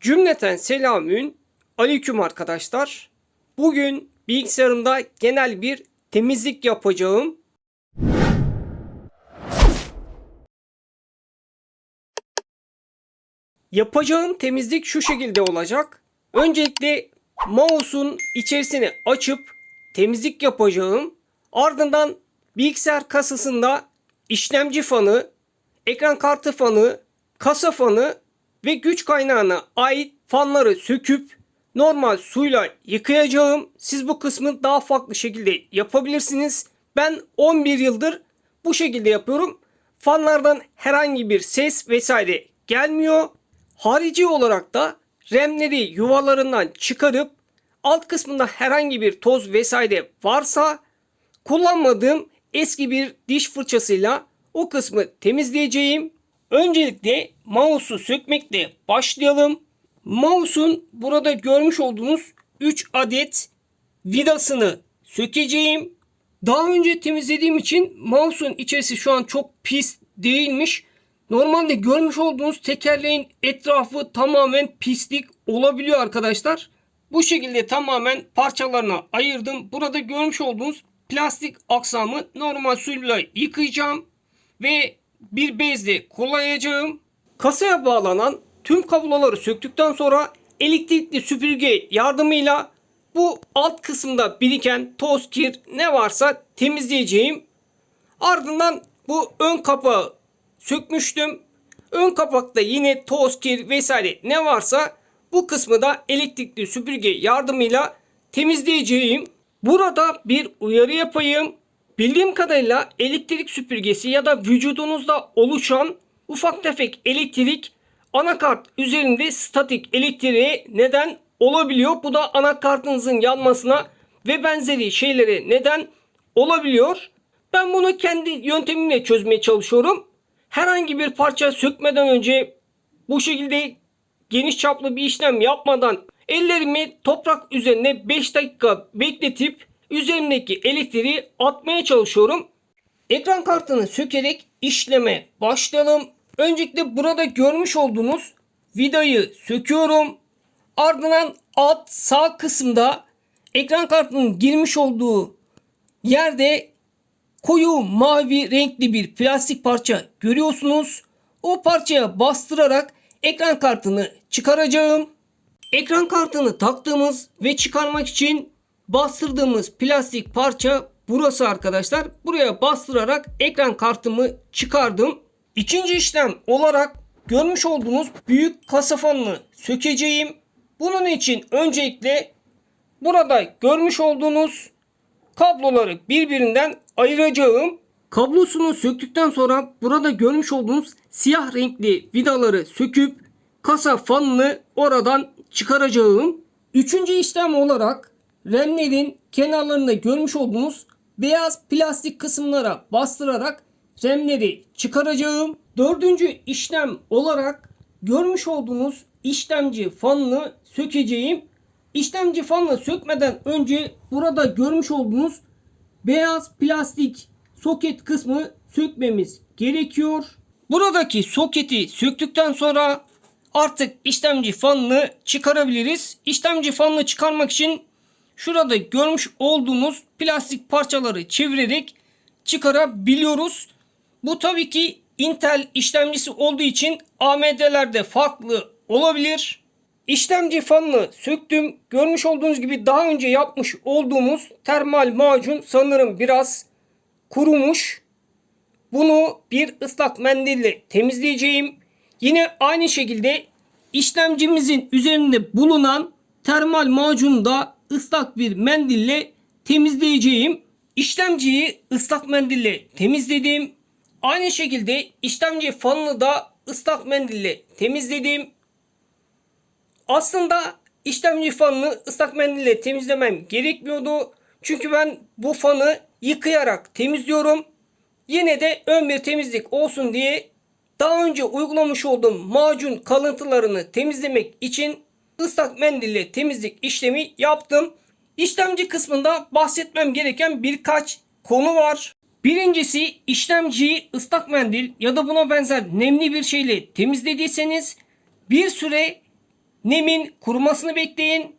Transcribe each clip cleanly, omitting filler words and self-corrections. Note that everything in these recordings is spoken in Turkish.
Cümleten selamün aleyküm arkadaşlar. Bugün bilgisayarımda genel bir temizlik yapacağım. Yapacağım temizlik şu şekilde olacak. Öncelikle mouse'un içerisini açıp temizlik yapacağım. Ardından bilgisayar kasasında işlemci fanı, ekran kartı fanı, kasa fanı ve güç kaynağına ait fanları söküp normal suyla yıkayacağım. Siz bu kısmı daha farklı şekilde yapabilirsiniz. Ben 11 yıldır bu şekilde yapıyorum. Fanlardan herhangi bir ses vesaire gelmiyor. Harici olarak da RAM'leri yuvalarından çıkarıp alt kısmında herhangi bir toz vesaire varsa kullanmadığım eski bir diş fırçasıyla o kısmı temizleyeceğim. Öncelikle mouse'u sökmekle başlayalım. Mouse'un burada görmüş olduğunuz 3 adet vidasını sökeceğim. Daha önce temizlediğim için mouse'un içerisi şu an çok pis değilmiş. Normalde görmüş olduğunuz tekerleğin etrafı tamamen pislik olabiliyor arkadaşlar. Bu şekilde tamamen parçalarına ayırdım. Burada görmüş olduğunuz plastik aksamı normal suyla yıkayacağım ve bir bezle kolayacağım. Kasaya bağlanan tüm kabloları söktükten sonra elektrikli süpürge yardımıyla bu alt kısımda biriken toz, kir ne varsa temizleyeceğim. Ardından bu ön kapağı sökmüştüm. Ön kapakta yine toz, kir vesaire ne varsa bu kısmı da elektrikli süpürge yardımıyla temizleyeceğim. Burada bir uyarı yapayım. Bildiğim kadarıyla elektrik süpürgesi ya da vücudunuzda oluşan ufak tefek elektrik anakart üzerinde statik elektriğe neden olabiliyor. Bu da anakartınızın yanmasına ve benzeri şeylere neden olabiliyor. Ben bunu kendi yöntemimle çözmeye çalışıyorum. Herhangi bir parça sökmeden önce bu şekilde geniş çaplı bir işlem yapmadan ellerimi toprak üzerine 5 dakika bekletip üzerimdeki elektriği atmaya çalışıyorum. Ekran kartını sökerek işleme başlayalım. Öncelikle burada görmüş olduğunuz vidayı söküyorum. Ardından alt sağ kısımda ekran kartının girmiş olduğu yerde koyu mavi renkli bir plastik parça görüyorsunuz. O parçaya bastırarak ekran kartını çıkaracağım. Ekran kartını taktığımız ve çıkarmak için bastırdığımız plastik parça burası arkadaşlar. Buraya bastırarak ekran kartımı çıkardım. İkinci işlem olarak görmüş olduğunuz büyük kasa fanını sökeceğim. Bunun için öncelikle burada görmüş olduğunuz kabloları birbirinden ayıracağım. Kablosunu söktükten sonra burada görmüş olduğunuz siyah renkli vidaları söküp kasa fanını oradan çıkaracağım. Üçüncü işlem olarak RAM'lerin kenarlarında görmüş olduğunuz beyaz plastik kısımlara bastırarak RAM'leri çıkaracağım. Dördüncü işlem olarak görmüş olduğunuz işlemci fanını sökeceğim. İşlemci fanını sökmeden önce burada görmüş olduğunuz beyaz plastik soket kısmı sökmemiz gerekiyor. Buradaki soketi söktükten sonra artık işlemci fanını çıkarabiliriz. İşlemci fanını çıkarmak için şurada görmüş olduğunuz plastik parçaları çevirerek çıkarabiliyoruz. Bu tabii ki Intel işlemcisi olduğu için AMD'lerde farklı olabilir. İşlemci fanını söktüm. Görmüş olduğunuz gibi daha önce yapmış olduğumuz termal macun sanırım biraz kurumuş. Bunu bir ıslak mendille temizleyeceğim. Yine aynı şekilde işlemcimizin üzerinde bulunan termal macunu da ıslak bir mendille temizleyeceğim. İşlemciyi ıslak mendille temizledim. Aynı şekilde işlemci fanını da ıslak mendille temizledim. Aslında işlemci fanını ıslak mendille temizlemem gerekmiyordu. Çünkü ben bu fanı yıkayarak temizliyorum. Yine de ön bir temizlik olsun diye daha önce uygulamış olduğum macun kalıntılarını temizlemek için ıslak mendille temizlik işlemi yaptım. İşlemci kısmında bahsetmem gereken birkaç konu var. Birincisi, işlemciyi ıslak mendil ya da buna benzer nemli bir şeyle temizlediyseniz bir süre nemin kurumasını bekleyin.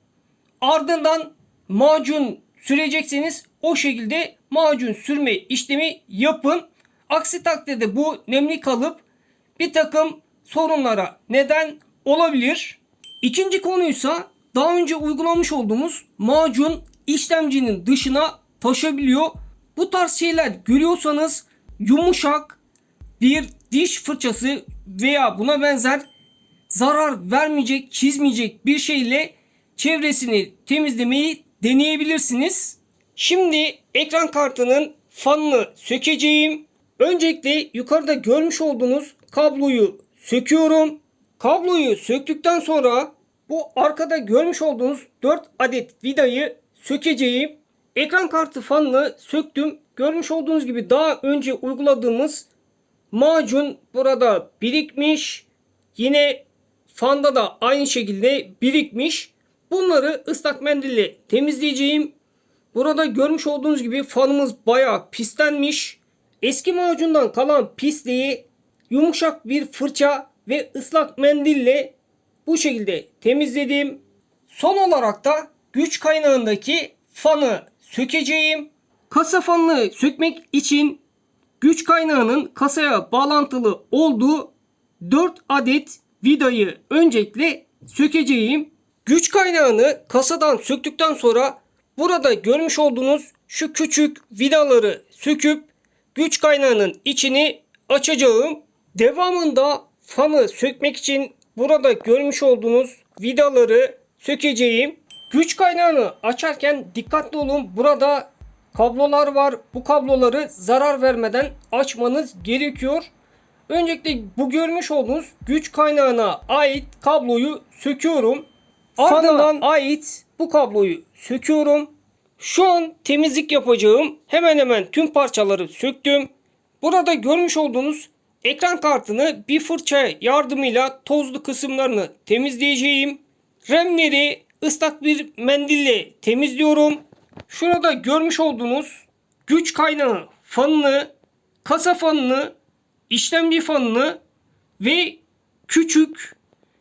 Ardından macun sürecekseniz o şekilde macun sürme işlemi yapın. Aksi takdirde bu nemli kalıp bir takım sorunlara neden olabilir. İkinci konuysa daha önce uygulamış olduğumuz macun işlemcinin dışına taşabiliyor. Bu tarz şeyler görüyorsanız yumuşak bir diş fırçası veya buna benzer zarar vermeyecek, çizmeyecek bir şeyle çevresini temizlemeyi deneyebilirsiniz. Şimdi ekran kartının fanını sökeceğim. Öncelikle yukarıda görmüş olduğunuz kabloyu söküyorum. Kabloyu söktükten sonra bu arkada görmüş olduğunuz 4 adet vidayı sökeceğim. Ekran kartı fanını söktüm. Görmüş olduğunuz gibi daha önce uyguladığımız macun burada birikmiş. Yine fanda da aynı şekilde birikmiş. Bunları ıslak mendille temizleyeceğim. Burada görmüş olduğunuz gibi fanımız bayağı pislenmiş. Eski macundan kalan pisliği yumuşak bir fırça ve ıslak mendille bu şekilde temizledim. Son olarak da güç kaynağındaki fanı sökeceğim. Kasa fanını sökmek için güç kaynağının kasaya bağlantılı olduğu 4 adet vidayı öncelikle sökeceğim. Güç kaynağını kasadan söktükten sonra burada görmüş olduğunuz şu küçük vidaları söküp güç kaynağının içini açacağım. Devamında fanı sökmek için burada görmüş olduğunuz vidaları sökeceğim. Güç kaynağını açarken dikkatli olun. Burada kablolar var. Bu kabloları zarar vermeden açmanız gerekiyor. Öncelikle bu görmüş olduğunuz güç kaynağına ait kabloyu söküyorum. Ardından ait bu kabloyu söküyorum. Şu an temizlik yapacağım. Hemen hemen tüm parçaları söktüm. Burada görmüş olduğunuz ekran kartını bir fırça yardımıyla tozlu kısımlarını temizleyeceğim. RAM'leri ıslak bir mendille temizliyorum. Şurada görmüş olduğunuz güç kaynağı fanını, kasa fanını, işlemci fanını ve küçük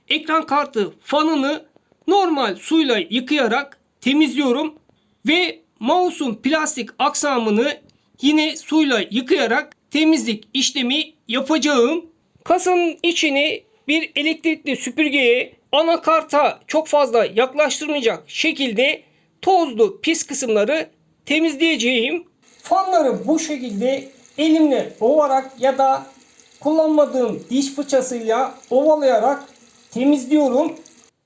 ekran kartı fanını normal suyla yıkayarak temizliyorum. Ve mouse'un plastik aksamını yine suyla yıkayarak temizlik işlemi yapacağım. Kasanın içini bir elektrikli süpürgeye anakarta çok fazla yaklaştırmayacak şekilde tozlu pis kısımları temizleyeceğim. Fanları bu şekilde elimle ovarak ya da kullanmadığım diş fırçasıyla ovalayarak temizliyorum.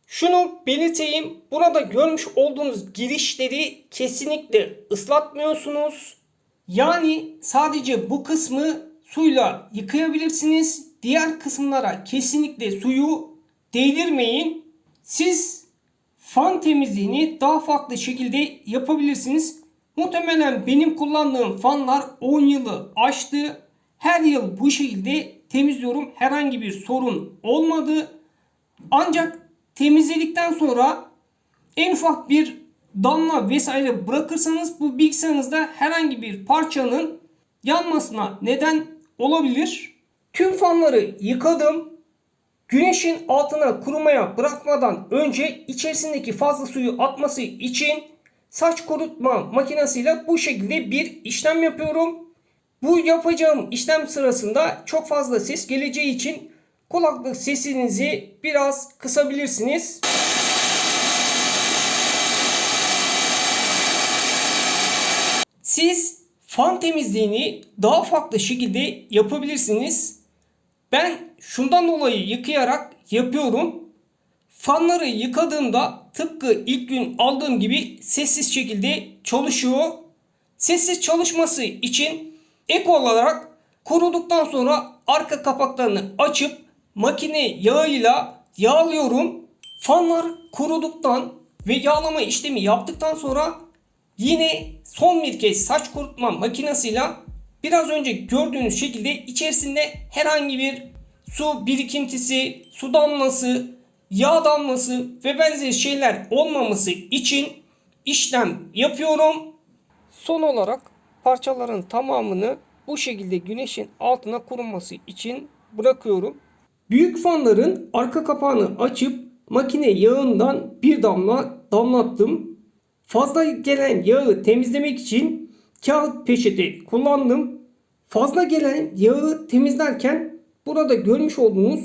Şunu belirteyim. Burada görmüş olduğunuz girişleri kesinlikle ıslatmıyorsunuz. Yani sadece bu kısmı suyla yıkayabilirsiniz. Diğer kısımlara kesinlikle suyu değdirmeyin. Siz fan temizliğini daha farklı şekilde yapabilirsiniz. Muhtemelen benim kullandığım fanlar 10 yılı aştı. Her yıl bu şekilde temizliyorum. Herhangi bir sorun olmadı. Ancak temizledikten sonra en ufak bir damla vesaire bırakırsanız bu bilgisayarınızda herhangi bir parçanın yanmasına neden olabilir. Tüm fanları yıkadım. Güneşin altına kurumaya bırakmadan önce içerisindeki fazla suyu atması için saç kurutma makinesiyle bu şekilde bir işlem yapıyorum. Bu yapacağım işlem sırasında çok fazla ses geleceği için kulaklık sesinizi biraz kısabilirsiniz. Siz fan temizliğini daha farklı şekilde yapabilirsiniz. Ben şundan dolayı yıkayarak yapıyorum. Fanları yıkadığımda tıpkı ilk gün aldığım gibi sessiz şekilde çalışıyor. Sessiz çalışması için ek olarak kuruduktan sonra arka kapaklarını açıp makine yağıyla yağlıyorum. Fanlar kuruduktan ve yağlama işlemi yaptıktan sonra yine son bir kez saç kurutma makinesiyle biraz önce gördüğünüz şekilde içerisinde herhangi bir su birikintisi, su damlası, yağ damlası ve benzeri şeyler olmaması için işlem yapıyorum. Son olarak parçaların tamamını bu şekilde güneşin altına kurulması için bırakıyorum. Büyük fanların arka kapağını açıp makine yağından bir damla damlattım. Fazla gelen yağı temizlemek için kağıt peçete kullandım. Fazla gelen yağı temizlerken burada görmüş olduğunuz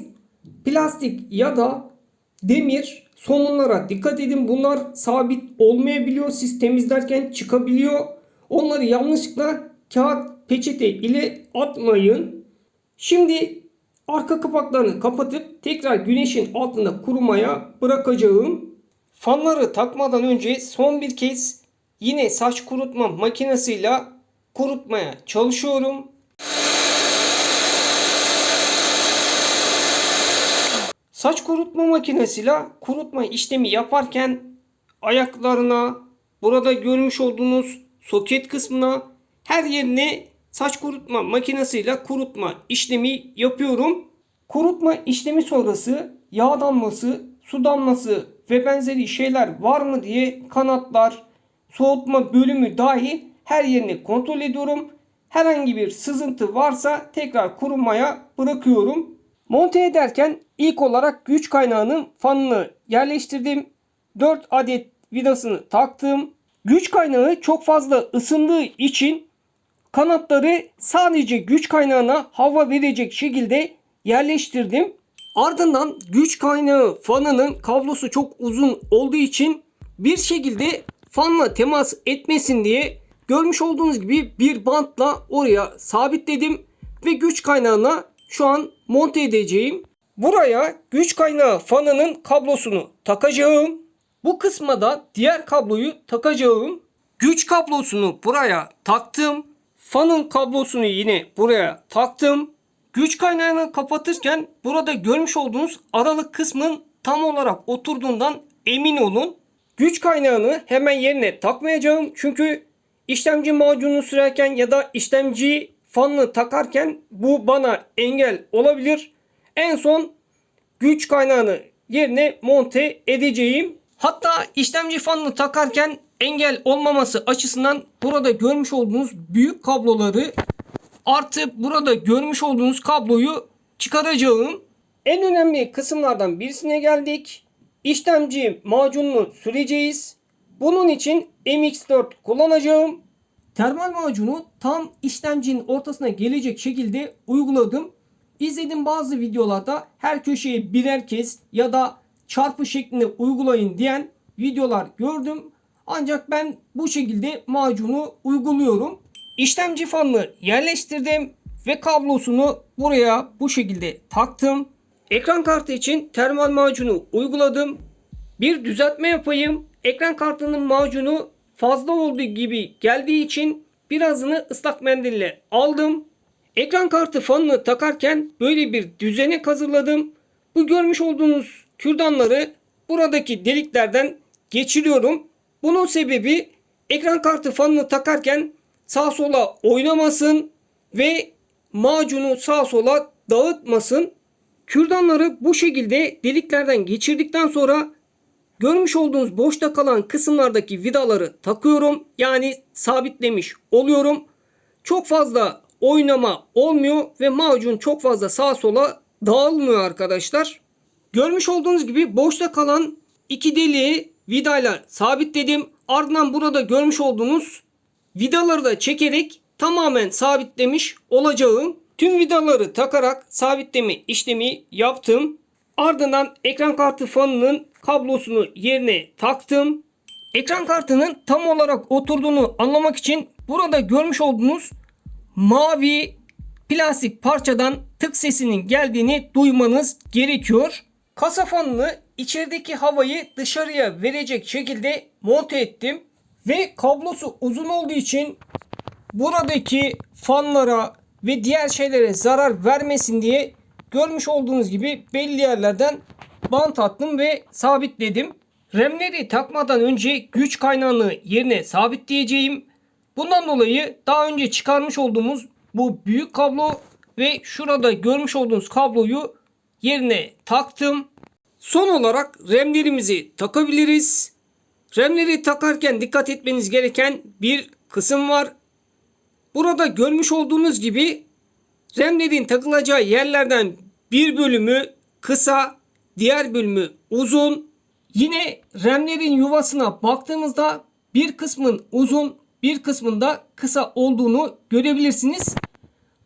plastik ya da demir somunlara dikkat edin. Bunlar sabit olmayabiliyor. Siz temizlerken çıkabiliyor. Onları yanlışlıkla kağıt peçete ile atmayın. Şimdi arka kapaklarını kapatıp tekrar güneşin altında kurumaya bırakacağım. Fanları takmadan önce son bir kez yine saç kurutma makinesiyle kurutmaya çalışıyorum. Saç kurutma makinesiyle kurutma işlemi yaparken ayaklarına, burada görmüş olduğunuz soket kısmına, her yerine saç kurutma makinesiyle kurutma işlemi yapıyorum. Kurutma işlemi sonrası yağ damlası, su damlası ve benzeri şeyler var mı diye kanatlar, soğutma bölümü dahil her yerini kontrol ediyorum. Herhangi bir sızıntı varsa tekrar kurumaya bırakıyorum. Monte ederken ilk olarak güç kaynağının fanını yerleştirdim. 4 adet vidasını taktım. Güç kaynağı çok fazla ısındığı için kanatları sadece güç kaynağına hava verecek şekilde yerleştirdim. Ardından güç kaynağı fanının kablosu çok uzun olduğu için bir şekilde fanla temas etmesin diye görmüş olduğunuz gibi bir bantla oraya sabitledim ve güç kaynağına şu an monte edeceğim. Buraya güç kaynağı fanının kablosunu takacağım. Bu kısma da diğer kabloyu takacağım. Güç kablosunu buraya taktım. Fanın kablosunu yine buraya taktım. Güç kaynağını kapatırken burada görmüş olduğunuz aralık kısmın tam olarak oturduğundan emin olun. Güç kaynağını hemen yerine takmayacağım. Çünkü işlemci macununu sürerken ya da işlemci fanını takarken bu bana engel olabilir. En son güç kaynağını yerine monte edeceğim. Hatta işlemci fanını takarken engel olmaması açısından burada görmüş olduğunuz büyük kabloları artı burada görmüş olduğunuz kabloyu çıkaracağım. En önemli kısımlardan birisine geldik. İşlemci macununu süreceğiz. Bunun için MX4 kullanacağım. Termal macunu tam işlemcinin ortasına gelecek şekilde uyguladım. İzlediğim bazı videolarda her köşeye birer kez ya da çarpı şeklinde uygulayın diyen videolar gördüm. Ancak ben bu şekilde macunu uyguluyorum. İşlemci fanını yerleştirdim ve kablosunu buraya bu şekilde taktım. Ekran kartı için termal macunu uyguladım. Bir düzeltme yapayım. Ekran kartının macunu fazla olduğu gibi geldiği için birazını ıslak mendille aldım. Ekran kartı fanını takarken böyle bir düzenek hazırladım. Bu görmüş olduğunuz kürdanları buradaki deliklerden geçiriyorum. Bunun sebebi ekran kartı fanını takarken sağa sola oynamasın ve macunu sağa sola dağıtmasın. Kürdanları bu şekilde deliklerden geçirdikten sonra görmüş olduğunuz boşta kalan kısımlardaki vidaları takıyorum. Yani sabitlemiş oluyorum. Çok fazla oynama olmuyor ve macun çok fazla sağa sola dağılmıyor arkadaşlar. Görmüş olduğunuz gibi boşta kalan iki deliği vidayla sabitledim. Ardından burada görmüş olduğunuz vidaları da çekerek tamamen sabitlemiş olacağım. Tüm vidaları takarak sabitleme işlemi yaptım. Ardından ekran kartı fanının kablosunu yerine taktım. Ekran kartının tam olarak oturduğunu anlamak için burada görmüş olduğunuz mavi plastik parçadan tık sesinin geldiğini duymanız gerekiyor. Kasa fanını içerideki havayı dışarıya verecek şekilde monte ettim. Ve kablosu uzun olduğu için buradaki fanlara ve diğer şeylere zarar vermesin diye görmüş olduğunuz gibi belli yerlerden bant attım ve sabitledim. Remleri takmadan önce güç kaynağını yerine sabitleyeceğim. Bundan dolayı daha önce çıkarmış olduğumuz bu büyük kablo ve şurada görmüş olduğunuz kabloyu yerine taktım. Son olarak remlerimizi takabiliriz. Remleri takarken dikkat etmeniz gereken bir kısım var. Burada görmüş olduğunuz gibi remlerin takılacağı yerlerden bir bölümü kısa, diğer bölümü uzun. Yine RAM'lerin yuvasına baktığımızda bir kısmın uzun, bir kısmında kısa olduğunu görebilirsiniz.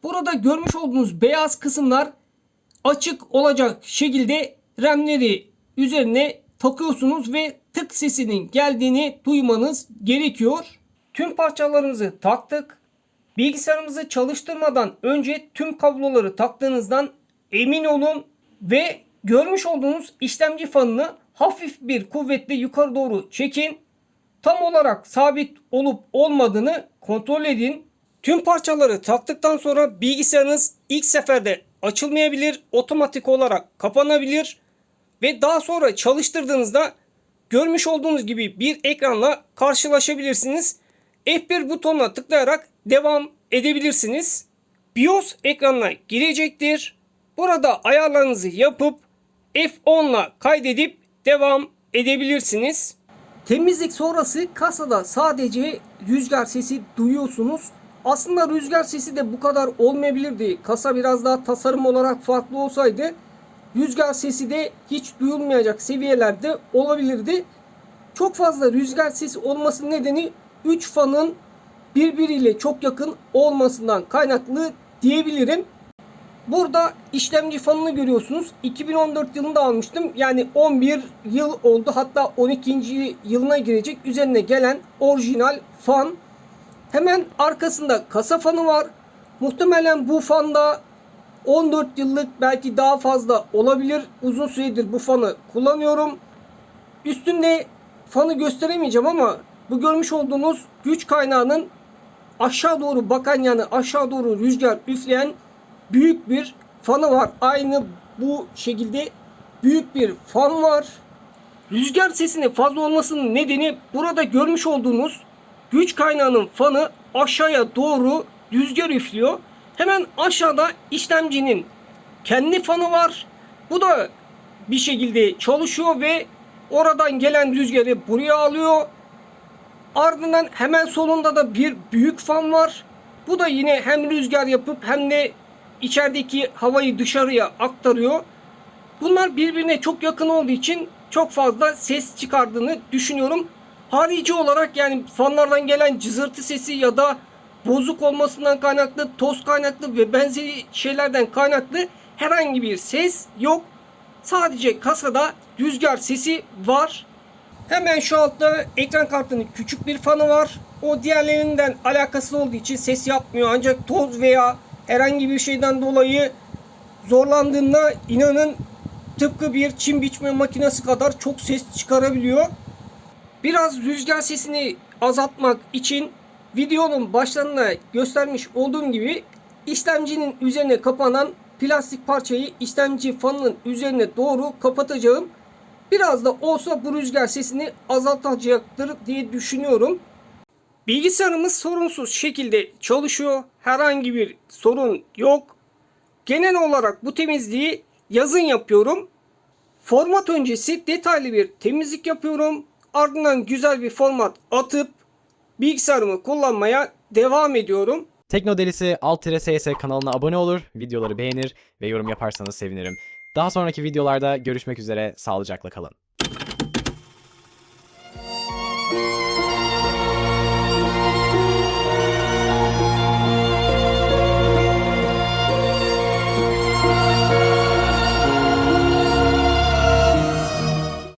Burada görmüş olduğunuz beyaz kısımlar açık olacak şekilde RAM'leri üzerine takıyorsunuz ve tık sesinin geldiğini duymanız gerekiyor. Tüm parçalarımızı taktık. Bilgisayarımızı çalıştırmadan önce tüm kabloları taktığınızdan emin olun ve görmüş olduğunuz işlemci fanını hafif bir kuvvetle yukarı doğru çekin. Tam olarak sabit olup olmadığını kontrol edin. Tüm parçaları taktıktan sonra bilgisayarınız ilk seferde açılmayabilir, otomatik olarak kapanabilir ve daha sonra çalıştırdığınızda görmüş olduğunuz gibi bir ekranla karşılaşabilirsiniz. F1 butonuna tıklayarak devam edebilirsiniz. BIOS ekranına girecektir. Burada ayarlarınızı yapıp F10 ile kaydedip devam edebilirsiniz. Temizlik sonrası kasada sadece rüzgar sesi duyuyorsunuz. Aslında rüzgar sesi de bu kadar olmayabilirdi. Kasa biraz daha tasarım olarak farklı olsaydı rüzgar sesi de hiç duyulmayacak seviyelerde olabilirdi. Çok fazla rüzgar sesi olmasının nedeni 3 fanın birbiriyle çok yakın olmasından kaynaklı diyebilirim. Burada işlemci fanını görüyorsunuz. 2014 yılında almıştım. Yani 11 yıl oldu. Hatta 12. yılına girecek. Üzerine gelen orijinal fan. Hemen arkasında kasa fanı var. Muhtemelen bu fanda 14 yıllık, belki daha fazla olabilir. Uzun süredir bu fanı kullanıyorum. Üstünde fanı gösteremeyeceğim ama bu görmüş olduğunuz güç kaynağının aşağı doğru bakan, yani aşağı doğru rüzgar üfleyen büyük bir fanı var. Aynı bu şekilde büyük bir fan var. Rüzgar sesinin fazla olmasının nedeni burada görmüş olduğunuz güç kaynağının fanı aşağıya doğru rüzgar üflüyor. Hemen aşağıda işlemcinin kendi fanı var. Bu da bir şekilde çalışıyor ve oradan gelen rüzgarı buraya alıyor. Ardından hemen solunda da bir büyük fan var. Bu da yine hem rüzgar yapıp hem de içerideki havayı dışarıya aktarıyor. Bunlar birbirine çok yakın olduğu için çok fazla ses çıkardığını düşünüyorum. Harici olarak, yani fanlardan gelen cızırtı sesi ya da bozuk olmasından kaynaklı, toz kaynaklı ve benzeri şeylerden kaynaklı herhangi bir ses yok. Sadece kasada rüzgar sesi var. Hemen şu altta ekran kartının küçük bir fanı var. O diğerlerinden alakasız olduğu için ses yapmıyor. Ancak toz veya herhangi bir şeyden dolayı zorlandığında inanın tıpkı bir çim biçme makinesi kadar çok ses çıkarabiliyor. Biraz rüzgar sesini azaltmak için videonun başlarına göstermiş olduğum gibi işlemcinin üzerine kapanan plastik parçayı işlemci fanının üzerine doğru kapatacağım. Biraz da olsa bu rüzgar sesini azaltacaktır diye düşünüyorum. Bilgisayarımız sorunsuz şekilde çalışıyor. Herhangi bir sorun yok. Genel olarak bu temizliği yazın yapıyorum. Format öncesi detaylı bir temizlik yapıyorum. Ardından güzel bir format atıp bilgisayarımı kullanmaya devam ediyorum. Teknodelisi Alt-SS kanalına abone olur, videoları beğenir ve yorum yaparsanız sevinirim. Daha sonraki videolarda görüşmek üzere, sağlıcakla kalın.